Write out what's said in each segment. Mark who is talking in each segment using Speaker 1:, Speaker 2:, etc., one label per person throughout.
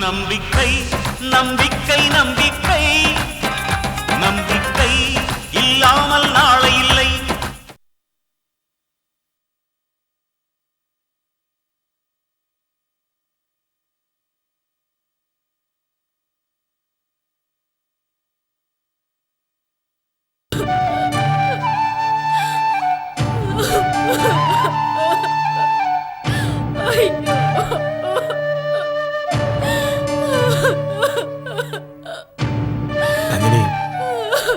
Speaker 1: நம்பிக்கை நம்பிக்கை நம்பிக்கை நம்பிக்கை இல்லாமல் நாளை இல்லை.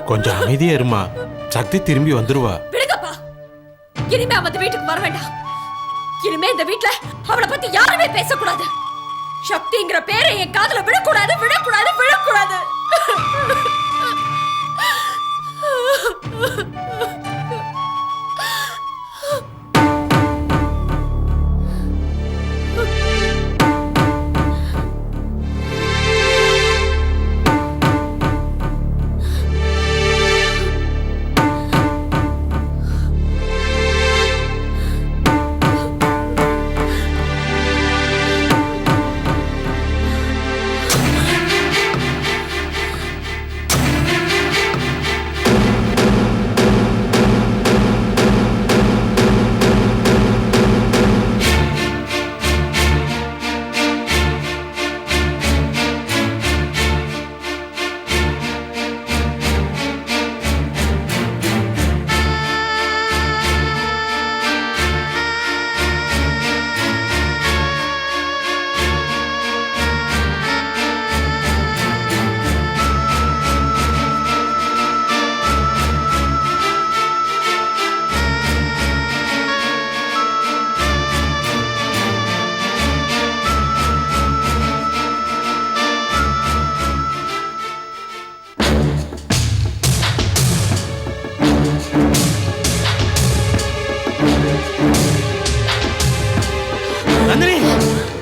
Speaker 2: கொஞ்சம் அமைதியா இருமா, சக்தி திரும்பி வந்துருவா.
Speaker 3: விடுங்கப்பா, இனிமே அவன் வீட்டுக்கு வர வேண்டாம். இனிமே இந்த வீட்டுல அவளை பத்தி யாருமே பேசக்கூடாது. சக்திங்கிற பேரை என் காதுல விடக்கூடாது, விடக்கூடாது, விடக்கூடாது.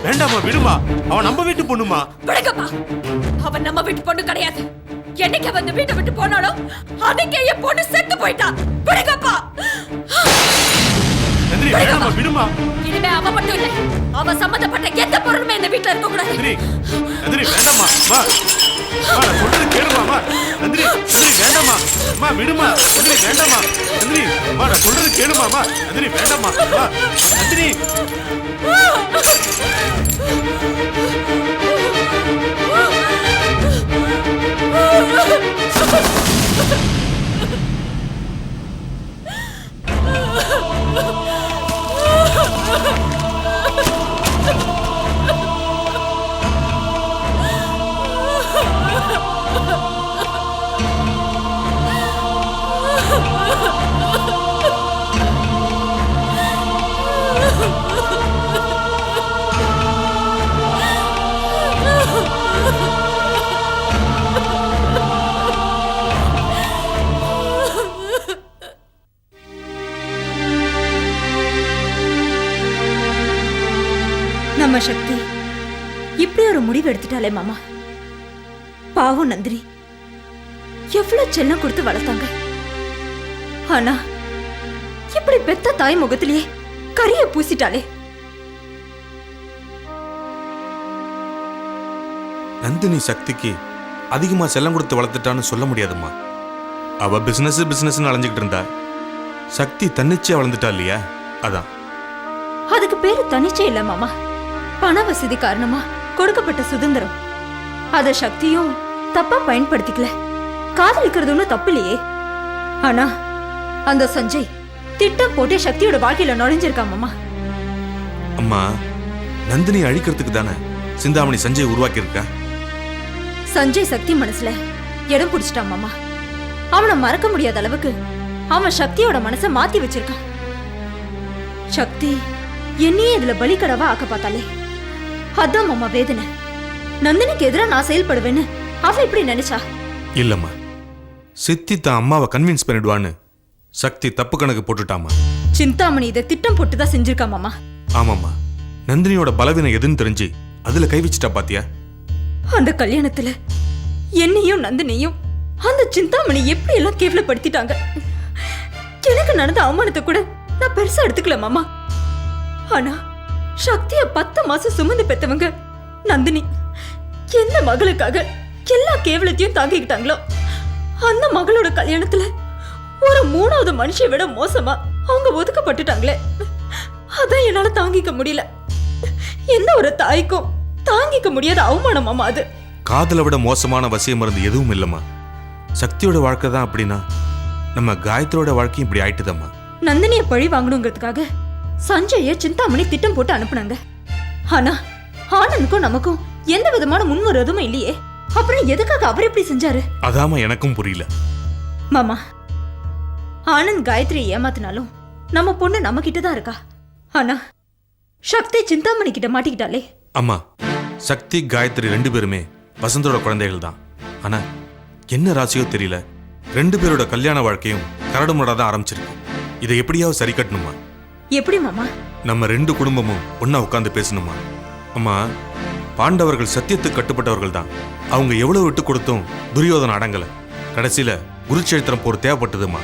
Speaker 2: வேண்டாமா, விடுமா. அவன் நம்ம வீட்டு பொண்ணுமா.
Speaker 3: விடுங்கப்பா, அவன் நம்ம வீட்டு பொண்ணு கிடையாது. என்னைக்கு வந்து வீட்டை விட்டு போனாலும் அன்னைக்கே என் பொண்ணு செத்து போயிட்டா. விடுங்கப்பா.
Speaker 2: வேண்டாமா, விடுமா.
Speaker 3: இனிமே அவ மட்டும் இல்லை, அவ சம்பந்தப்பட்ட எந்த பொருளுமே இந்த வீட்டுல இருக்க கூடாது.
Speaker 2: வேண்டாமா, நான் சொல்றது கேளுமா. நந்தினி, வேண்டாமா, விடுமா. வேண்டாமா, நான் சொல்றது கேளுமா. வேண்டாமா, நந்தினி.
Speaker 3: நம்ம சக்தி இப்படி ஒரு முடிவு எடுத்துட்டாலே மாமா. பாவம் நந்தினி, எவ்வளவு செல்லம் கொடுத்து வளர்த்தாங்க. ஆனா இப்படி பெத்த தாய் முகத்திலேயே கரிய பூசிட்டாலே.
Speaker 4: நந்தினி சக்திக்கு அதிகமா செல்லம் கொடுத்து வளர்த்துட்டான்னு சொல்ல முடியாதுமா. அவ பிசினஸ் அலைஞ்சுக்கிட்டு இருந்தா, சக்தி தன்னிச்சையா வளர்ந்துட்டா இல்லையா, அதான்.
Speaker 3: அதுக்கு பேரு தனிச்சை இல்ல மாமா, பண வசதி காரணமா கொடுக்கப்பட்ட சுதந்திரம். அத சக்தியும் தப்பா பயன்படுத்திக்கல. காதலிக்கிறது ஒன்னும் தப்பு இல்லையே. ஆனா அந்த சஞ்சய் திட்டம் போட்டு சக்தியோட வாழ்க்கையில நுழைஞ்சிருக்கான் மாமா.
Speaker 4: அம்மா, நந்தினி அழிக்கிறதுக்கு தானே சிந்தாமணி சஞ்சய் உருவாக்கி இருக்கா.
Speaker 3: சஞ்சய் சக்தி மனசுல இடம் பிடிச்சிட்டான் மாமா. அவனை மறக்க முடியாத அளவுக்கு அவன் சக்தியோட மனசை மாத்தி வச்சிருக்கான். சக்தி என்னையே இதுல பலிக்கடவா ஆக்க பார்த்தாலே. அதான் மாமா வேதனை. நந்தினிக்கு எதிராக நான் செயல்படுவேன்னு அவ இப்படி நினைச்சா.
Speaker 4: இல்லம்மா, சித்தி தான் அம்மாவை கன்வின்ஸ் பண்ணிடுவான்னு சக்தி தப்பு கணக்கு போட்டுட்டாமா.
Speaker 3: சிந்தாமணி இதை திட்டம் போட்டுதான் செஞ்சிருக்கா மாமா.
Speaker 4: ஆமாம்மா, நந்தினியோட பலவீனம் எதுன்னு தெரிஞ்சு அதுல கை வச்சுட்டா பாத்தியா.
Speaker 3: அந்த கல்யாணத்துல என்னையும் நந்தினியும் அந்த சிந்தாமணி எப்படி எல்லாம் கேவலப்படுத்திட்டாங்க. எனக்கு நடந்த அவமானத்தை கூட நான் பெருசா எடுத்துக்கல மாமா. ஆனா சக்திய 10 மாசம் சுமந்து பெத்தவங்க நந்தினி எந்த மகளுக்காக எல்லா கேவலத்தையும் தாங்கிக்கிட்டாங்களோ அந்த மகளோட கல்யாணத்துல ஒரு 3வது மனுஷியை விட மோசமா அவங்க ஒதுக்கப்பட்டுட்டாங்களே. அதான் என்னால தாங்கிக்க முடியல. எந்த ஒரு தாய்க்கும் தாங்கிக்க முடியாத அவமானமாமா அது.
Speaker 4: காதலை விட மோசமான வசிய மருந்து எதுவும் இல்லம்மா. சக்தியோட வாழ்க்கை தான் அப்படின்னா நம்ம காயத்ரியோட வாழ்க்கையும் இப்படி ஆயிட்டுதம்மா.
Speaker 3: நந்தினிய பழி வாங்கணுங்கிறதுக்காக சஞ்சய சிந்தாமணி திட்டம் போட்டு அனுப்புனாங்க. ஆனா ஆனந்துக்கும் நமக்கும் எந்த விதமான முன்வரதும் இல்லையே. அப்புறம் எதுக்காக அவர் எப்படி செஞ்சாரு?
Speaker 4: அதாம எனக்கும் புரியல
Speaker 3: மாமா. ஆனந்த் காயத்ரியை ஏமாத்தினாலும் நம்ம பொண்ணு நம்ம கிட்டதான் இருக்கா. ஆனா சக்தி சிந்தாமணி கிட்ட மாட்டிக்கிட்டாலே.
Speaker 4: அம்மா, சக்தி காயத்ரி 2 பேருமே வசந்தோட குழந்தைகள் தான். ஆனா என்ன ராசியோ தெரியல, 2 பேரோட கல்யாண வாழ்க்கையும் கரடுமுரடா தான் ஆரம்பிச்சிருக்கு. இதை எப்படியாவது சரி கட்டணுமா?
Speaker 3: எப்படி மாமா?
Speaker 4: நம்ம 2 குடும்பமும் ஒன்னா உட்கார்ந்து பேசணுமா? அம்மா, பாண்டவர்கள் சத்தியத்துக்கு கட்டுப்பட்டவர்கள் தான். அவங்க எவ்வளவு விட்டு கொடுத்தும் துரியோதன அடங்கல. கடைசியில குருச்சேத்திரம் போர் தேவைப்பட்டதுமா.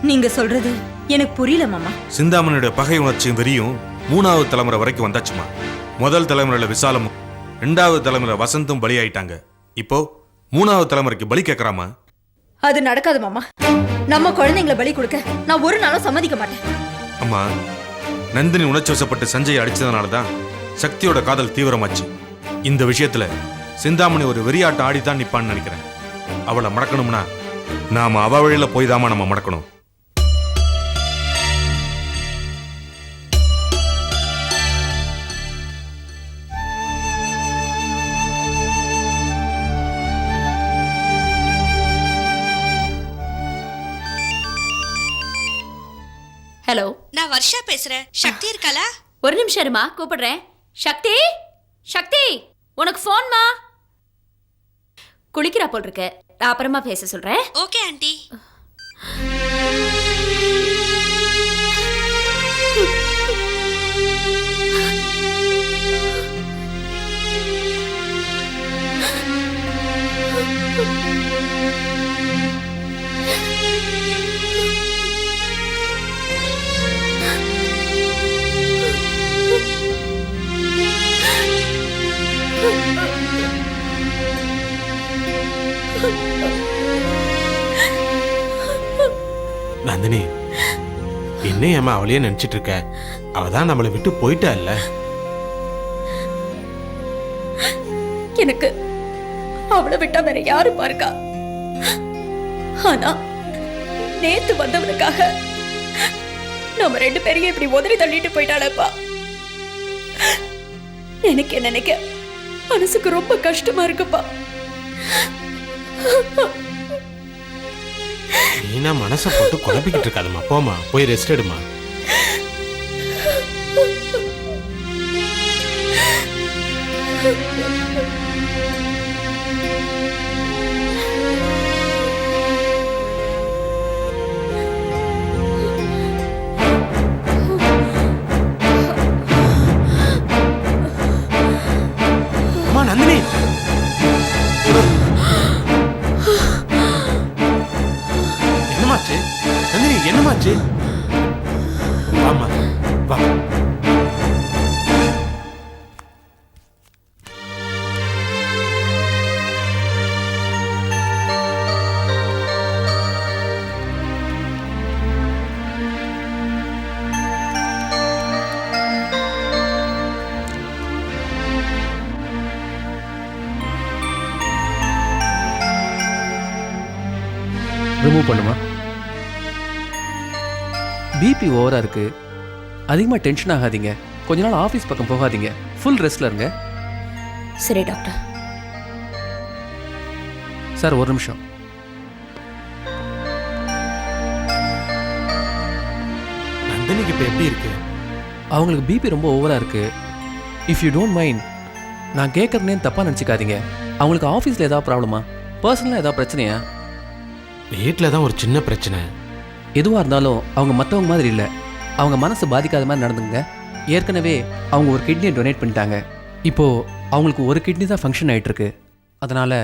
Speaker 3: நீங்க சொல்றது எனக்கு புரியல மாமா.
Speaker 4: சிந்தாமணியோட பகை உணர்ச்சியும் வெறியும் 3வது தலைமுறை வரைக்கும் வந்தாச்சுமா. முதல் தலைமுறையில விசாலமும் 2வது தலைமுறை வசந்தும் பலியாயிட்டாங்க. இப்போ 3வது தலைமுறைக்கு பலி கேட்கறாமா?
Speaker 3: அது நடக்காது மாமா. நம்ம குழந்தைங்களை பலி கொடுக்க நான் ஒரு நாளும் சம்மதிக்க மாட்டேன்.
Speaker 4: அம்மா, நந்தினி உணர்ச்சி வசப்பட்டு சஞ்சயை அடிச்சதுனால தான் சக்தியோட காதல் தீவிரமாச்சு. இந்த விஷயத்துல சிந்தாமணி ஒரு வெறியாட்டம் ஆடித்தான் நிப்பான்னு நினைக்கிறேன். அவளை மடக்கணும்னா நாம அவ வழியில போய் தாமா நம்ம மடக்கணும்.
Speaker 5: ஹலோ,
Speaker 6: நான் வர்ஷா பேசுறேன். சக்தி இருக்காளா?
Speaker 5: ஒரு நிமிஷம் இருமா, கூப்பிடுறேன். சக்தி, சக்தி, உனக்கு போன்மா. குளிக்கிறா போல் இருக்கு, நான் அப்புறமா பேச சொல்றேன்.
Speaker 6: Okay aunty.
Speaker 2: நந்தினி, என்ன ஏமா அவளையே நினைச்சிட்டு இருக்க? அவதான் நம்மளை விட்டு போயிட்டா இல்ல.
Speaker 5: எனக்கு அவளை விட்டா வேற யாரு பாருக்கா. ஆனா நேத்து வந்தவனுக்காக நம்ம 2 பேரையும் இப்படி உதறி தள்ளிட்டு போயிட்டாளப்பா. எனக்கு நினைக்க மனசுக்கு ரொம்ப கஷ்டமா இருக்குப்பா.
Speaker 2: நீனா மனசை போட்டு குழப்பிக்கிட்டு இருக்காதம்மா. போமா, போய் ரெஸ்ட் எடுமா. அம்மா நந்தினி, என்னமாச்சு நந்தினி? என்னமாச்சு? வாமா, வா.
Speaker 7: ரிமூவ் பண்ணுமா? பிபி ஓவரா இருக்கு. அதிகமாக டென்ஷன் ஆகாதீங்க. கொஞ்ச நாள் ஆஃபீஸ் பக்கம் போகாதீங்க. ஃபுல் ரெஸ்ட்ல இருங்க.
Speaker 5: சரி டாக்டர்.
Speaker 7: சார், ஒரு நிமிஷம்.
Speaker 2: நந்தினிக்கு இப்ப எப்படி இருக்கு?
Speaker 7: அவங்களுக்கு பிபி ரொம்ப ஓவரா இருக்கு. இஃப் யூ டோன்ட் மைண்ட், நான் கேட்கறதுனே தப்பா நினச்சிக்காதீங்க. அவங்களுக்கு ஆஃபீஸில் ஏதாவது ப்ராப்ளமா? பர்சனலாக ஏதாவது பிரச்சனையா?
Speaker 2: வீட்டில் தான் ஒரு சின்ன பிரச்சனை.
Speaker 7: எதுவாக இருந்தாலும் அவங்க மற்றவங்க மாதிரி இல்லை. அவங்க மனசு பாதிக்காத மாதிரி நடந்துங்க. ஏற்கனவே அவங்க ஒரு கிட்னியை டொனேட் பண்ணிட்டாங்க. இப்போது அவங்களுக்கு ஒரு கிட்னி தான் ஃபங்க்ஷன் ஆகிட்டு இருக்கு. அதனால்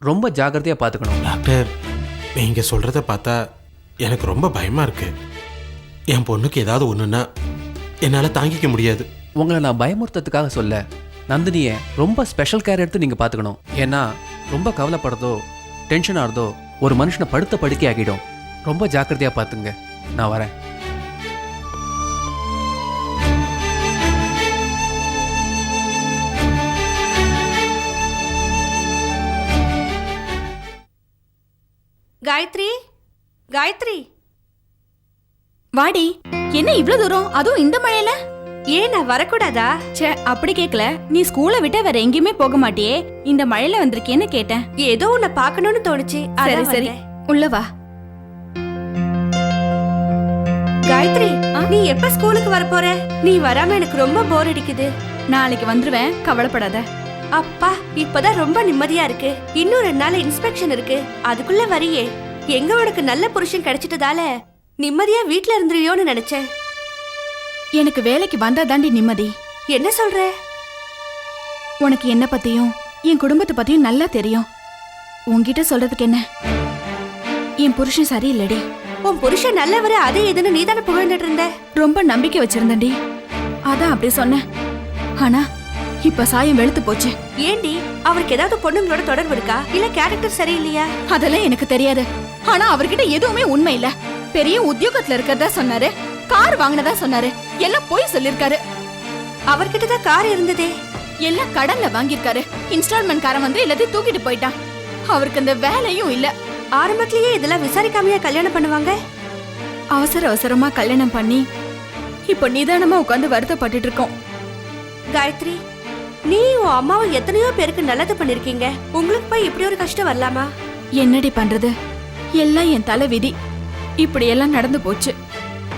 Speaker 7: ரொம்ப ஜாக்கிரதையாக பார்த்துக்கணும்.
Speaker 2: டாக்டர், நீங்கள் சொல்கிறத பார்த்தா எனக்கு ரொம்ப பயமா இருக்கு. என் பொண்ணுக்கு ஏதாவது ஒண்ணுன்னா என்னால தாங்கிக்க முடியாது.
Speaker 7: உங்களை நான் பயமுறுத்ததுக்காக சொல்ல, நந்தினியை ரொம்ப ஸ்பெஷல் கேர் எடுத்து நீங்கள் பார்த்துக்கணும். ஏன்னா ரொம்ப கவலைப்படுறதோ டென்ஷன் ஆகிறதோ ஒரு மனுஷனை படுத்த படுக்கை ஆகிடும். ரொம்ப ஜாக்கிரதையாக பார்த்துங்க. நான் வரேன்.
Speaker 6: காயத்ரி, காயத்ரி,
Speaker 5: வாடி. என்ன இவ்ளோ தூரம், அதுவும் இந்த மழையில?
Speaker 6: ஏன் நான் வரக்கூடாதா?
Speaker 5: ச்சே, அப்படி கேக்கல. நீ ஸ்கூலை விட்டு வேற எங்கேயுமே போக மாட்டியே, இந்த மழையில வந்திருக்கேன்னு கேட்டேன்.
Speaker 6: ஏதோ உன்னை பார்க்கணும்னு தோணுச்சு.
Speaker 5: சரி
Speaker 6: அதான்
Speaker 5: சரி,
Speaker 6: வந்தேன்.
Speaker 5: உள்ள வா.
Speaker 6: காயத்ரி, நீ எப்ப ஸ்கூலுக்கு வர போற? நீ வராம எனக்கு ரொம்ப போர் அடிக்குது.
Speaker 5: நாளைக்கு வந்துருவேன், கவலைப்படாத.
Speaker 6: அப்பா, இப்பதான் ரொம்ப நிம்மதியா இருக்கு. இன்னும் 2 நாள் இன்ஸ்பெக்ஷன் இருக்கு, அதுக்குள்ள வரியே. எங்க உனக்கு நல்ல புருஷன் கிடைச்சிட்டதால நிம்மதியா வீட்ல இருந்துருவியோன்னு நினைச்சேன்.
Speaker 5: எனக்கு வேலைக்கு வந்தா தாண்டி நிம்மதி.
Speaker 6: என்ன சொல்ற?
Speaker 5: உனக்கு என்ன பத்தியும் என் குடும்பத்தை பத்தியும் நல்லா தெரியும். உன்கிட்ட சொல்றதுக்கு என்ன? என் புருஷன் சரியில்லடி.
Speaker 6: உன் புருஷன் நல்லவரு, அது எதுன்னு நீதானே புகழ்ந்துட்டு இருந்த.
Speaker 5: ரொம்ப நம்பிக்கை வச்சிருந்தேன்டி, அதான் அப்படி சொன்னேன். ஆனா இப்ப சாயம் வெளுத்து போச்சு.
Speaker 6: ஏண்டி, அவருக்கு ஏதாவது பொண்ணுங்களோட தொடர்பு இருக்கா? இல்ல கேரக்டர் சரியில்லையா?
Speaker 5: அதெல்லாம் எனக்கு தெரியாது. ஆனா அவர்கிட்ட எதுவுமே உண்மை இல்ல. பெரிய உத்தியோகத்துல இருக்கிறதா சொன்னாரு, கார் வாங்கினதா சொன்னாரு, எல்லாம் போய் சொல்லிருக்காரு.
Speaker 6: அவர்கிட்ட தான் கார் இருந்ததே.
Speaker 5: எல்லாம் கடன்ல வாங்கியிருக்காரு. இன்ஸ்டால்மெண்ட் காரன் வந்து எல்லாத்தையும் தூக்கிட்டு போயிட்டான். அவருக்கு அந்த வேலையும் இல்ல.
Speaker 6: ஆரம்பத்திலேயே இதெல்லாம் விசாரிக்காமையா கல்யாணம் பண்ணுவாங்க?
Speaker 5: அவசர அவசரமா கல்யாணம் பண்ணி இப்ப நிதானமா உட்காந்து வருத்தப்பட்டுட்டு இருக்கோம்.
Speaker 6: காயத்ரி, நீ உன் அம்மாவும் எத்தனையோ பேருக்கு நல்லது பண்ணிருக்கீங்க. உங்களுக்கு போய் இப்படி ஒரு கஷ்டம் வரலாமா?
Speaker 5: என்னடி பண்றது, எல்லாம் என் தலை விதி. இப்படி எல்லாம் நடந்து போச்சு.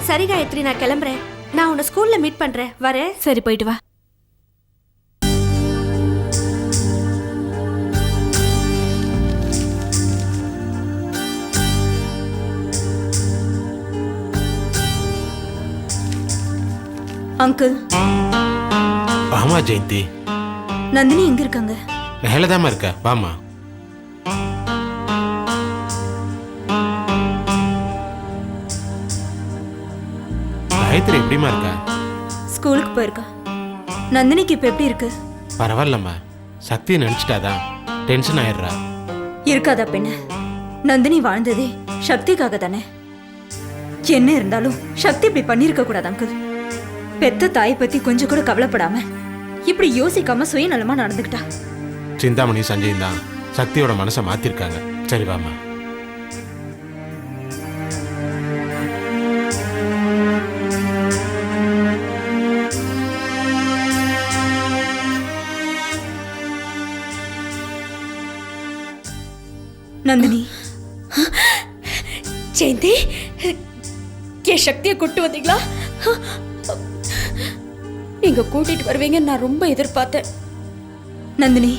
Speaker 6: சரி காயத்ரி, நான் கிளம்புறேன். நான் உன்னை ஸ்கூல்ல மீட் பண்றேன். வரேன்.
Speaker 5: சரி, போயிட்டு வா.
Speaker 3: அங்கிள்.
Speaker 2: வாமா ஜெயந்தி.
Speaker 3: நந்தினி எங்க இருக்காங்க?
Speaker 2: மேலதாமா இருக்க, வாமா. காயத்ரி எப்படிமா இருக்கா?
Speaker 3: ஸ்கூலுக்கு போயிருக்கா. நந்தினிக்கு இப்ப எப்படி இருக்கு?
Speaker 2: பரவாயில்லம்மா. சக்தியை நினைச்சிட்டாதான் டென்ஷன் ஆயிடுறா.
Speaker 3: இருக்காதா பெண்ணு? நந்தினி வாழ்ந்ததே சக்திக்காக தானே. என்ன இருந்தாலும் சக்தி இப்படி பண்ணிருக்க கூடாது அங்கிள். பெத்த தாயை பத்தி கொஞ்சம் கூட கவலைப்படாம இப்படி யோசிக்காம சுயநலமா நடந்துக்கிட்டா.
Speaker 2: சிந்தாமணி சஞ்சய் தான் சக்தியோட மனசை மாத்திருக்காங்க. சரி வாமா.
Speaker 3: நந்தினி,
Speaker 5: ஜெயந்தி, என் சக்தியை கூட்டு வந்தீங்களா? நீங்க கூட்டிட்டு வருவீங்க நான் ரொம்ப எதிர்பார்த்தேன்.
Speaker 3: நந்தினி,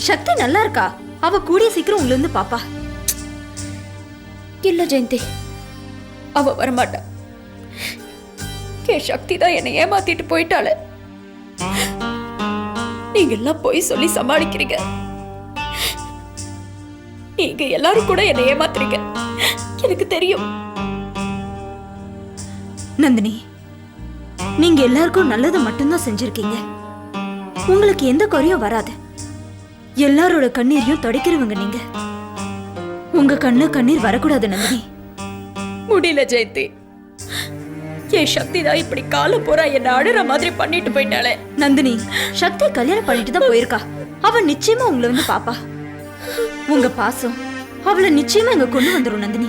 Speaker 3: சக்தி நல்லா இருக்கா. அவ கூடிய சீக்கிரம் உங்களை வந்து பாப்பா.
Speaker 5: இல்ல ஜெயந்தி, அவ வரமாட்டா. என் சக்தி தான் என்னை ஏமாத்திட்டு போயிட்டாளே. நீங்க எல்லாம் போய் சொல்லி சமாளிக்கிறீங்க. நீங்க எல்லாரும் கூட என்னை ஏமாத்துறீங்க, எனக்கு தெரியும்.
Speaker 3: நந்தினி, நீங்க எல்லாருக்கும் நல்லது மட்டும்தான் செஞ்சிருக்கீங்க. உங்களுக்கு எந்த குறையும் வராது. எல்லாரோட கண்ணீரையும் துடைக்கிறவங்க நீங்க. உங்க கண்ணு கண்ணீர் வரக்கூடாது நந்தினி.
Speaker 5: முடியல ஜெயந்தி, என் சக்தி தான் இப்படி காலம் பூரா என்ன அழுற மாதிரி பண்ணிட்டு போயிட்டாளே.
Speaker 3: நந்தினி, சக்தி கல்யாணம் பண்ணிட்டு தான் போயிருக்கா. அவ நிச்சயமா உங்களை வந்து பாப்பா. உங்க பாசம் அவளை நிச்சயமா இங்க கொண்டு வந்துரும் நந்தினி.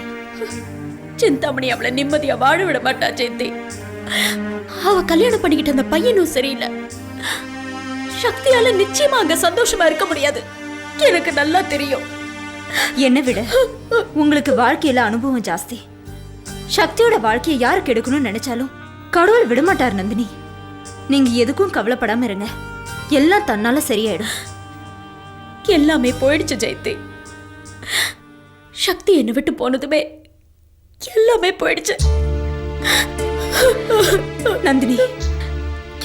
Speaker 5: சிந்தாமணி அவளை நிம்மதியா வாழ விட மாட்டா ஜெயந்தி. அவ கல்யாணம் பண்ணிக்கிட்ட அந்த பையனும் சரியில்லை. சக்தியால நிச்சயமா அங்க சந்தோஷமா இருக்க முடியாது, எனக்கு நல்லா தெரியும்.
Speaker 3: என்னை விட உங்களுக்கு வாழ்க்கையில அனுபவம் ஜாஸ்தி. சக்தியோட வாழ்க்கையை யாரு கெடுக்கணும்னு நினைச்சாலும் கடவுள் விடமாட்டார் நந்தினி. நீங்க எதுக்கும் கவலைப்படாம இருங்க, எல்லாம் தன்னால சரியாயிடும்.
Speaker 5: எல்லாமே போயிடுச்சு ஜெயந்தி. சக்தி என்னை விட்டு போனதுமே எல்லாமே போயிடுச்சு.
Speaker 3: நந்தினி,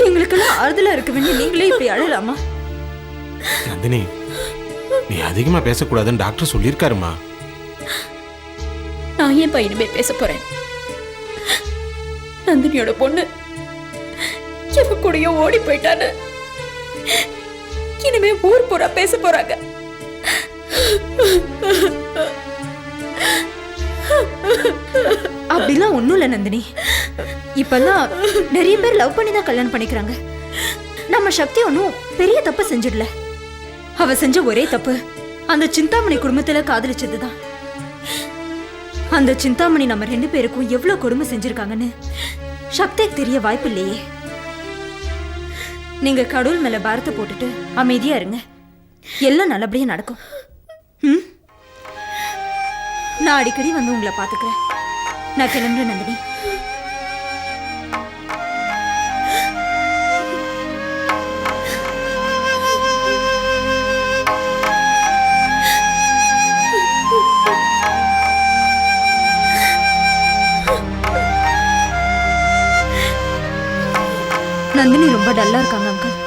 Speaker 3: எங்களுக்கெல்லாம் ஆறுதலா இருக்க வேண்டிய நீங்களே இப்படி அழலாமா?
Speaker 2: நந்தினி, நீ அதிகமா பேசக்கூடாதுன்னு டாக்டர் சொல்லியிருக்காருமா.
Speaker 5: நான் நான் ஏன் இனிமே பேச போறேன்? நந்தினியோட பொண்ணு எவ கூடயோ ஓடி போயிட்டான்னு இனிமே ஊர் பூரா பேச போறாங்க.
Speaker 3: அப்படிலாம் ஒண்ணும் இல்ல நந்தினி. இப்பெல்லாம் நிறைய பேர் லவ் பண்ணி தான் கல்யாணம் பண்ணிக்கிறாங்க. நம்ம சக்தி ஒன்னும் பெரிய தப்பு செஞ்சிடல. அவ செஞ்ச ஒரே தப்பு அந்த சிந்தாமணி குடும்பத்துல காதலிச்சதுதான். அந்த சிந்தாமணி நம்ம 2 பேருக்கும் எவ்வளவு கொடுமை செஞ்சிருக்காங்கன்னு சக்திக்கு தெரிய வாய்ப்பு இல்லையே. நீங்க கடவுள் மேல பாரத்தை போட்டுட்டு அமைதியா இருங்க, எல்லாம் நல்லபடியா நடக்கும். நான் அடிக்கடி வந்து உங்களை பாத்துக்கிறேன். நான் கிளம்புறேன் நந்தினி. நந்தினி ரொம்ப டல்லா இருக்காங்க அங்கிள்.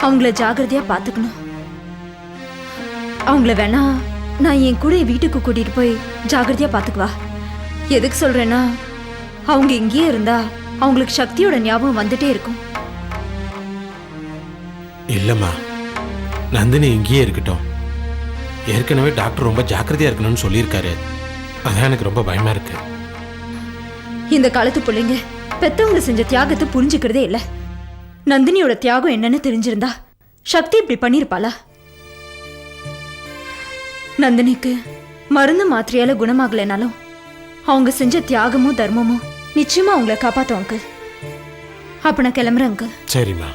Speaker 3: அவங்கள ஜாகிரதையா பாத்துக்கணும். அவங்கள வேணா நான் என் கூட வீட்டுக்கு கூட்டிட்டு போய் ஜாகிரதையா பாத்துக்குவா. எதுக்கு சொல்றேன்னா அவங்க இங்கேயே இருந்தா அவங்களுக்கு சக்தியோட ஞாபகம் வந்துட்டே இருக்கும்.
Speaker 2: இல்லம்மா, நந்தினி இங்கேயே இருக்கட்டும். ஏற்கனவே டாக்டர் ரொம்ப ஜாக்கிரதையா இருக்கணும்னு சொல்லியிருக்காரு. அதான் எனக்கு ரொம்ப பயமா இருக்கு.
Speaker 3: இந்த காலத்து பிள்ளைங்க பெத்தவங்க செஞ்ச தியாகத்தை புரிஞ்சுக்கிறதே இல்ல. நந்தினியோட தியாகம் என்னன்னு தெரிஞ்சிருந்தா சக்தி இப்படி பண்ணிருப்பாளா? நந்தினிக்கு மருந்து மாத்திரையால குணமாகலைனாலும் அவங்க செஞ்ச தியாகமும் தர்மமும் நிச்சயமா அவங்கள காப்பாத்தும் அங்கிள். அப்ப நான் கிளம்புறேன் அங்கிள்.
Speaker 2: சரிம்மா.